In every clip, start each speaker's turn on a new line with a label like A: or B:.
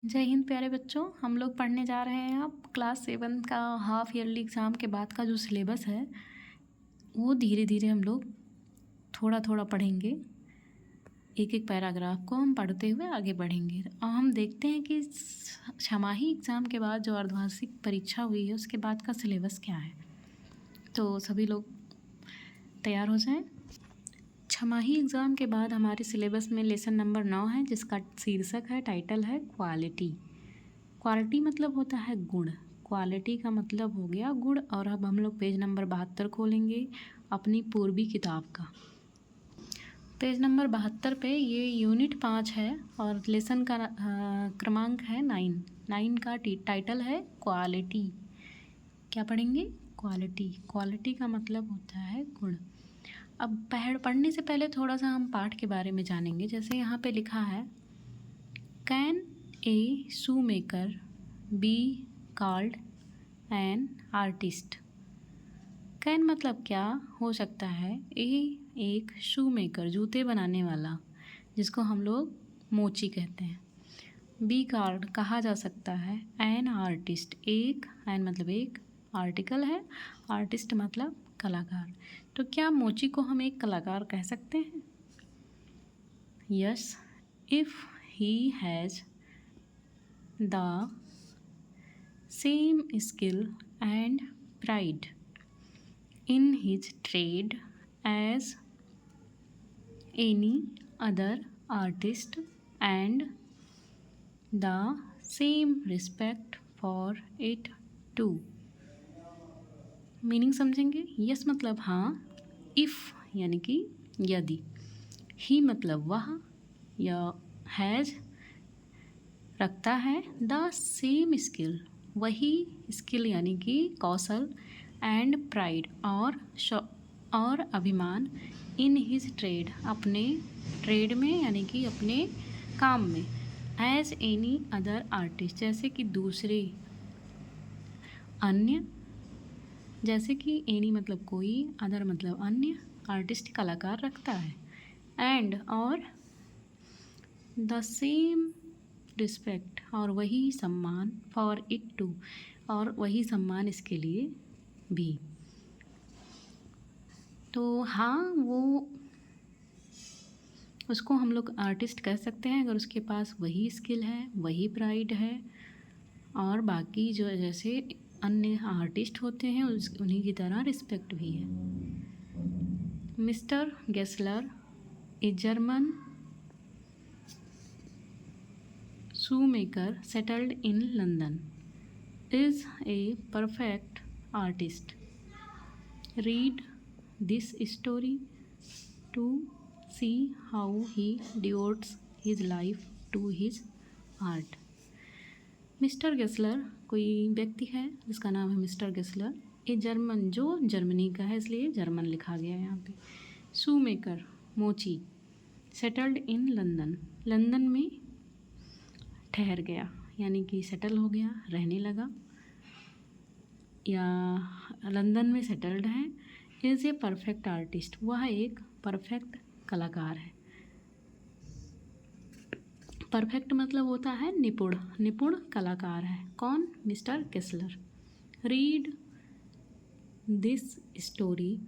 A: जय हिंद प्यारे बच्चों। हम लोग पढ़ने जा रहे हैं अब क्लास 7 का हाफ ईयरली एग्ज़ाम के बाद का जो सिलेबस है वो धीरे धीरे हम लोग थोड़ा थोड़ा पढ़ेंगे। एक एक पैराग्राफ को हम पढ़ते हुए आगे बढ़ेंगे और हम देखते हैं कि छमाही एग्ज़ाम के बाद जो अर्धवार्षिक परीक्षा हुई है उसके बाद का सिलेबस क्या है। तो सभी लोग तैयार हो जाएं। छमाही एग्ज़ाम के बाद हमारे सिलेबस में लेसन नंबर 9 है जिसका शीर्षक है, टाइटल है क्वालिटी। क्वालिटी मतलब होता है गुण, क्वालिटी का मतलब हो गया गुण। और अब हम लोग पेज नंबर 72 खोलेंगे अपनी पूर्वी किताब का। पेज नंबर 72 पे ये यूनिट 5 है और लेसन का क्रमांक है 9 का टाइटल है क्वालिटी। क्या पढ़ेंगे? क्वालिटी। क्वालिटी का मतलब होता है गुण। अब पढ़ने से पहले थोड़ा सा हम पाठ के बारे में जानेंगे। जैसे यहाँ पे लिखा है, can a shoe maker be called an artist. Can मतलब क्या हो सकता है? ए एक शू मेकर जूते बनाने वाला जिसको हम लोग मोची कहते हैं। बी कॉल्ड कहा जा सकता है एन आर्टिस्ट, एक एन मतलब एक आर्टिकल है, आर्टिस्ट मतलब कलाकार। तो क्या मोची को हम एक कलाकार कह सकते हैं? Yes, if he has the same skill and pride in his trade as any other artist and the same respect for it too। Meaning समझेंगे। यस मतलब हाँ, इफ़ यानी कि यदि, ही मतलब वह, या हैज़ रखता है, द सेम स्किल वही स्किल यानी कि कौशल, एंड प्राइड और अभिमान, इन हिज ट्रेड अपने ट्रेड में यानी कि अपने काम में, एज एनी अदर आर्टिस्ट जैसे कि दूसरे अन्य, जैसे कि एनी मतलब कोई, अदर मतलब अन्य, आर्टिस्ट कलाकार रखता है, एंड और द सेम रिस्पेक्ट और वही सम्मान, फॉर इट टू और वही सम्मान इसके लिए भी। तो हाँ, वो उसको हम लोग आर्टिस्ट कह सकते हैं अगर उसके पास वही स्किल है, वही प्राइड है और बाकी जो जैसे अन्य आर्टिस्ट होते हैं उन्हीं की तरह रिस्पेक्ट भी है। Mister Gessler a German shoemaker settled in London is a perfect artist. Read this story to see how he devotes his life to his art। Mister Gessler कोई व्यक्ति है जिसका नाम है मिस्टर गेसलर, ए जर्मन जो Germany का है इसलिए जर्मन लिखा गया है यहाँ पे, शू मेकर मोची, सेटल्ड इन लंदन लंदन में ठहर गया यानी कि सेटल हो गया, रहने लगा या लंदन में सेटल्ड है। इज़ ए परफेक्ट आर्टिस्ट वह एक परफेक्ट कलाकार है। परफेक्ट मतलब होता है निपुण, निपुण कलाकार है। कौन? Mister Gessler. Read this story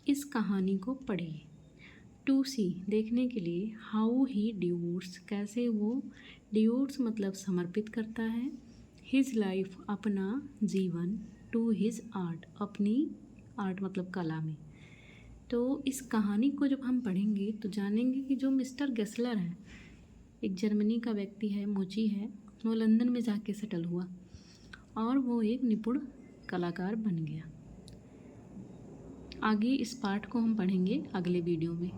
A: इस कहानी को पढ़िए। टू सी देखने के लिए, हाउ ही डिवोट्स कैसे वो, डिवोट्स मतलब समर्पित करता है, हिज लाइफ अपना जीवन, टू हिज आर्ट अपनी आर्ट मतलब कला में। तो इस कहानी को जब हम पढ़ेंगे तो जानेंगे कि जो मिस्टर गेसलर है एक जर्मनी का व्यक्ति है, मोची है, वो लंदन में जाके सेटल हुआ और वो एक निपुण कलाकार बन गया। आगे इस पाठ को हम पढ़ेंगे अगले वीडियो में।